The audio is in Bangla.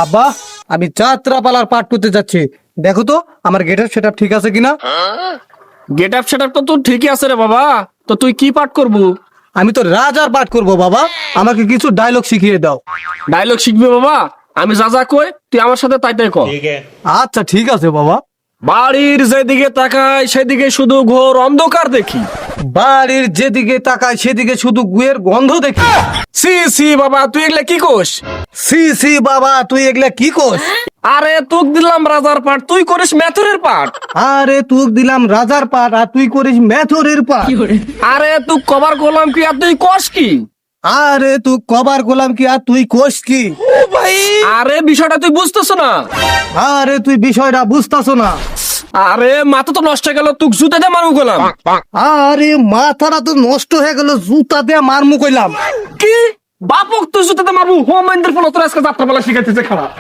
আব্বা, আমি যাত্রাপালার পাঠ করতে যাচ্ছি। দেখো তো আমার গেটের সেটআপ ঠিক আছে কিনা। গেট আপ সেট আপ তো তোর ঠিকই আছে রে বাবা। তো তুই কি পাঠ করবো? আমি তো রাজার পাঠ করব বাবা, আমাকে কিছু ডায়লগ শিখিয়ে দাও। ডায়লগ শিখবি বাবা? আমি যা যা কই তুই আমার সাথে তাই তাই কর। আচ্ছা ঠিক আছে বাবা। বাড়ির যেদিকে তাকাই সেদিকে শুধু ঘোর অন্ধকার দেখি। বাড়ির যেদিকে তাকায় সেদিকে শুধু গুয়ের গন্ধ দেখি। সি সি বাবা তুই এগুলা কি কোস? সি সি বাবা, তুই এগুলা কি কোস? আরে তোক দিলাম রাজার পাঠ, তুই করিস মেথরের পাঠ। আরে তুই দিলাম রাজার পাঠ আর তুই করিস মেথরের পাঠ। আরে তুই কবার করলাম কি আর তুই কস কি? আরে তুই কবার গোলাম কি আর তুই কোস কি? আরে বিষয়টা তুই বুঝতেছ না। আরে তুই বিষয়টা বুঝতাছ না। আরে মাথা তো নষ্ট হয়ে গেল, তুই জুতা দিয়ে মারু গেলাম। আরে মাথাটা তো নষ্ট হয়ে গেল, জুতা দিয়ে মারমু কইলাম। কি বাপক তুই জুতা দিয়ে মারবো? হোম ইন্দ্র ফোন তোর আজকে যাত্রাপালা শিখাইতেছে খারাপ।